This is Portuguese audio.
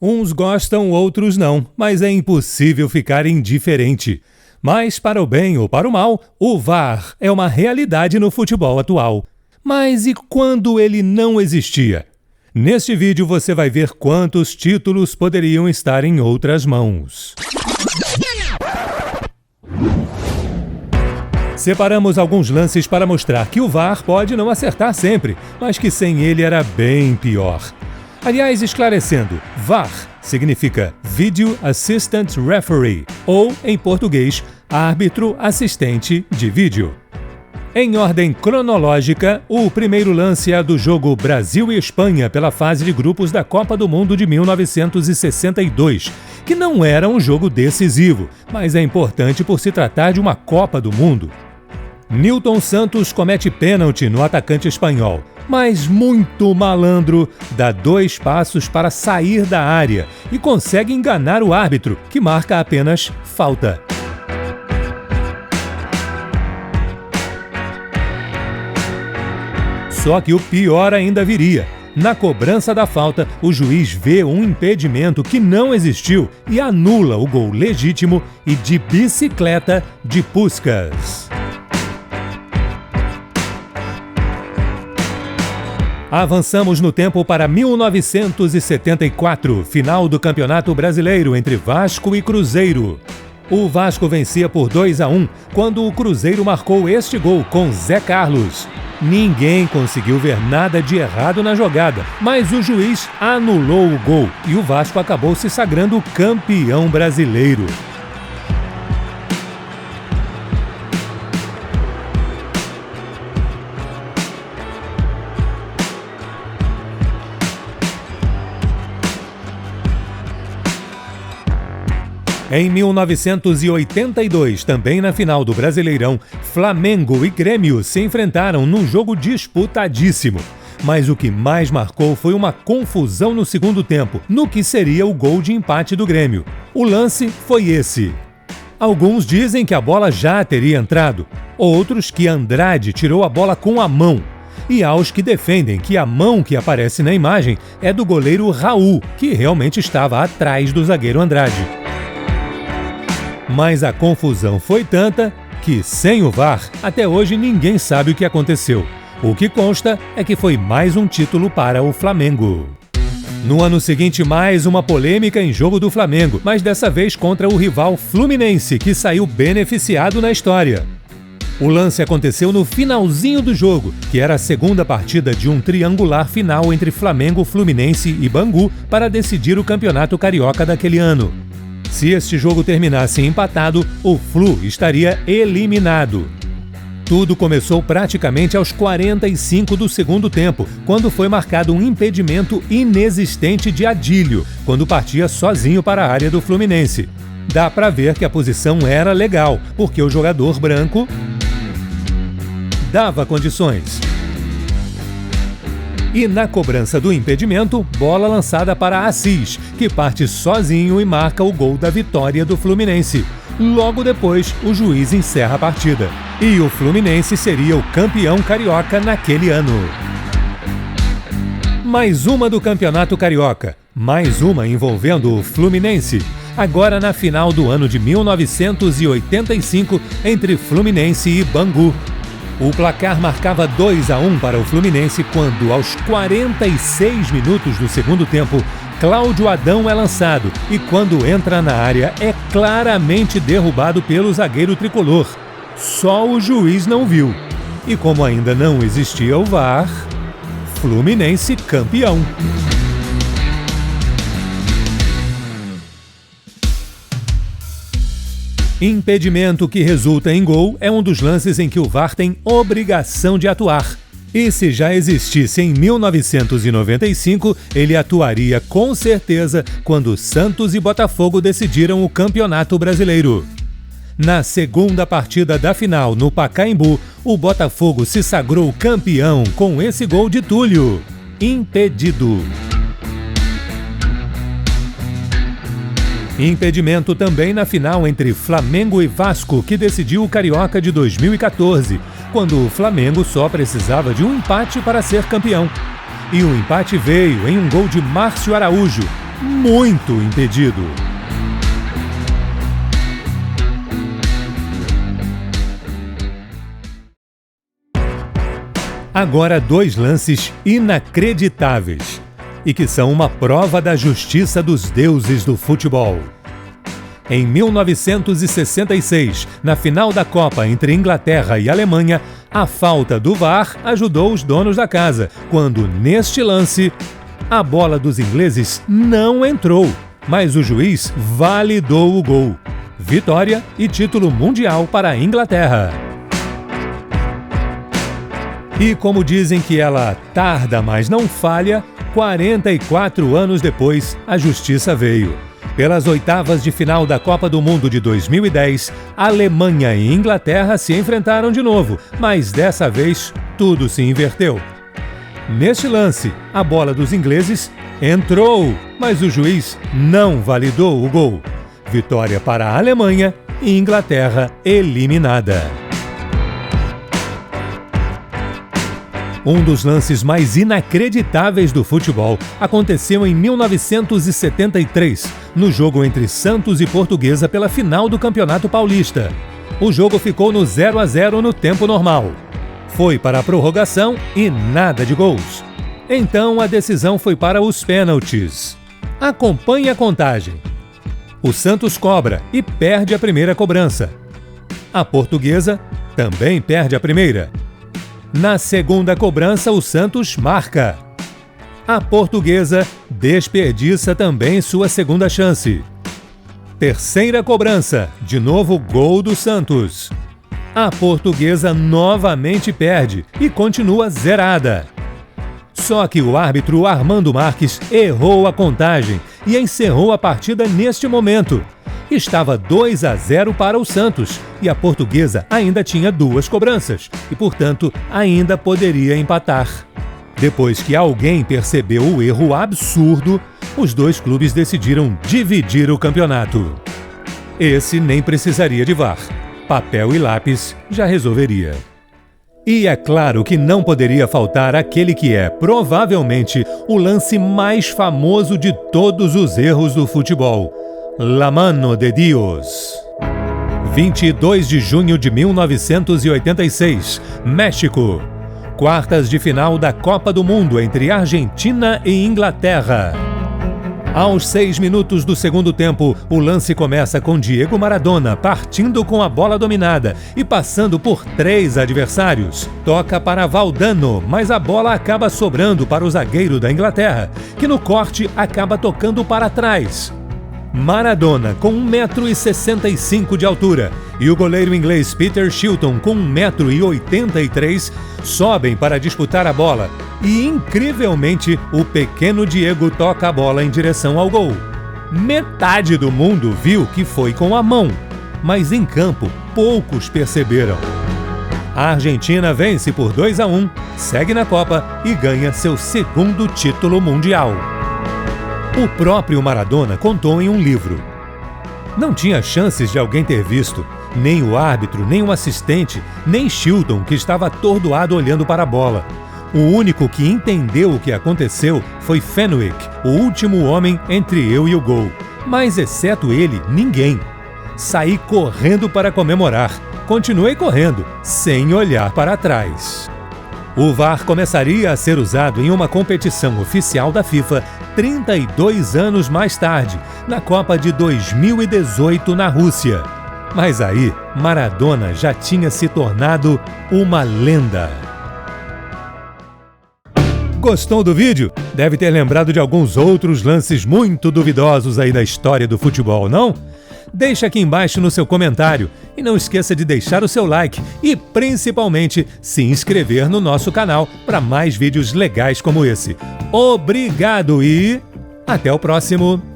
Uns gostam, outros não, mas é impossível ficar indiferente. Mas, para o bem ou para o mal, o VAR é uma realidade no futebol atual. Mas e quando ele não existia? Neste vídeo você vai ver quantos títulos poderiam estar em outras mãos. Separamos alguns lances para mostrar que o VAR pode não acertar sempre, mas que sem ele era bem pior. Aliás, esclarecendo, VAR significa Video Assistant Referee, ou, em português, árbitro assistente de vídeo. Em ordem cronológica, o primeiro lance é do jogo Brasil e Espanha pela fase de grupos da Copa do Mundo de 1962, que não era um jogo decisivo, mas é importante por se tratar de uma Copa do Mundo. Nilton Santos comete pênalti no atacante espanhol, mas muito malandro, dá 2 passos para sair da área e consegue enganar o árbitro, que marca apenas falta. Só que o pior ainda viria. Na cobrança da falta, o juiz vê um impedimento que não existiu e anula o gol legítimo e de bicicleta de Puskás. Avançamos no tempo para 1974, final do Campeonato Brasileiro entre Vasco e Cruzeiro. O Vasco vencia por 2-1, quando o Cruzeiro marcou este gol com Zé Carlos. Ninguém conseguiu ver nada de errado na jogada, mas o juiz anulou o gol e o Vasco acabou se sagrando campeão brasileiro. Em 1982, também na final do Brasileirão, Flamengo e Grêmio se enfrentaram num jogo disputadíssimo. Mas o que mais marcou foi uma confusão no segundo tempo, no que seria o gol de empate do Grêmio. O lance foi esse. Alguns dizem que a bola já teria entrado, outros que Andrade tirou a bola com a mão. E há os que defendem que a mão que aparece na imagem é do goleiro Raul, que realmente estava atrás do zagueiro Andrade. Mas a confusão foi tanta que, sem o VAR, até hoje ninguém sabe o que aconteceu. O que consta é que foi mais um título para o Flamengo. No ano seguinte, mais uma polêmica em jogo do Flamengo, mas dessa vez contra o rival Fluminense, que saiu beneficiado na história. O lance aconteceu no finalzinho do jogo, que era a segunda partida de um triangular final entre Flamengo, Fluminense e Bangu para decidir o Campeonato Carioca daquele ano. Se este jogo terminasse empatado, o Flu estaria eliminado. Tudo começou praticamente aos 45 do segundo tempo, quando foi marcado um impedimento inexistente de Adílio, quando partia sozinho para a área do Fluminense. Dá para ver que a posição era legal, porque o jogador branco dava condições. E na cobrança do impedimento, bola lançada para Assis, que parte sozinho e marca o gol da vitória do Fluminense. Logo depois, o juiz encerra a partida. E o Fluminense seria o campeão carioca naquele ano. Mais uma do Campeonato Carioca. Mais uma envolvendo o Fluminense. Agora na final do ano de 1985, entre Fluminense e Bangu. O placar marcava 2-1 para o Fluminense quando, aos 46 minutos do segundo tempo, Cláudio Adão é lançado e, quando entra na área, é claramente derrubado pelo zagueiro tricolor. Só o juiz não viu. E como ainda não existia o VAR, Fluminense campeão. Impedimento que resulta em gol é um dos lances em que o VAR tem obrigação de atuar. E se já existisse em 1995, ele atuaria com certeza quando Santos e Botafogo decidiram o Campeonato Brasileiro. Na segunda partida da final, no Pacaembu, o Botafogo se sagrou campeão com esse gol de Túlio. Impedido. Impedimento também na final entre Flamengo e Vasco, que decidiu o Carioca de 2014, quando o Flamengo só precisava de um empate para ser campeão. E o empate veio em um gol de Márcio Araújo, muito impedido. Agora 2 lances inacreditáveis e que são uma prova da justiça dos deuses do futebol. Em 1966, na final da Copa entre Inglaterra e Alemanha, a falta do VAR ajudou os donos da casa, quando, neste lance, a bola dos ingleses não entrou, mas o juiz validou o gol. Vitória e título mundial para a Inglaterra. E como dizem que ela tarda, mas não falha, 44 anos depois, a justiça veio. Pelas oitavas de final da Copa do Mundo de 2010, Alemanha e Inglaterra se enfrentaram de novo, mas dessa vez tudo se inverteu. Neste lance, a bola dos ingleses entrou, mas o juiz não validou o gol. Vitória para a Alemanha e Inglaterra eliminada. Um dos lances mais inacreditáveis do futebol aconteceu em 1973, no jogo entre Santos e Portuguesa pela final do Campeonato Paulista. O jogo ficou no 0-0 no tempo normal. Foi para a prorrogação e nada de gols. Então a decisão foi para os pênaltis. Acompanhe a contagem. O Santos cobra e perde a primeira cobrança. A Portuguesa também perde a primeira. Na segunda cobrança, o Santos marca. A Portuguesa desperdiça também sua segunda chance. Terceira cobrança, de novo gol do Santos. A Portuguesa novamente perde e continua zerada. Só que o árbitro Armando Marques errou a contagem e encerrou a partida neste momento. Estava 2-0 para o Santos e a Portuguesa ainda tinha 2 cobranças e, portanto, ainda poderia empatar. Depois que alguém percebeu o erro absurdo, os 2 clubes decidiram dividir o campeonato. Esse nem precisaria de VAR. Papel e lápis já resolveria. E é claro que não poderia faltar aquele que é, provavelmente, o lance mais famoso de todos os erros do futebol. La mano de Dios. 22 de junho de 1986, México. Quartas de final da Copa do Mundo entre Argentina e Inglaterra. Aos 6 minutos do segundo tempo, o lance começa com Diego Maradona partindo com a bola dominada e passando por 3 adversários. Toca para Valdano, mas a bola acaba sobrando para o zagueiro da Inglaterra, que no corte acaba tocando para trás. Maradona, com 1,65 m de altura, e o goleiro inglês Peter Shilton, com 1,83 m, sobem para disputar a bola. E, incrivelmente, o pequeno Diego toca a bola em direção ao gol. Metade do mundo viu que foi com a mão, mas em campo poucos perceberam. A Argentina vence por 2-1, segue na Copa e ganha seu segundo título mundial. O próprio Maradona contou em um livro. Não tinha chances de alguém ter visto, nem o árbitro, nem o assistente, nem Shilton, que estava atordoado olhando para a bola. O único que entendeu o que aconteceu foi Fenwick, o último homem entre eu e o gol. Mas, exceto ele, ninguém. Saí correndo para comemorar. Continuei correndo, sem olhar para trás. O VAR começaria a ser usado em uma competição oficial da FIFA 32 anos mais tarde, na Copa de 2018 na Rússia. Mas aí, Maradona já tinha se tornado uma lenda. Gostou do vídeo? Deve ter lembrado de alguns outros lances muito duvidosos aí da história do futebol, não? Deixa aqui embaixo no seu comentário e não esqueça de deixar o seu like e, principalmente, se inscrever no nosso canal para mais vídeos legais como esse. Obrigado e até o próximo!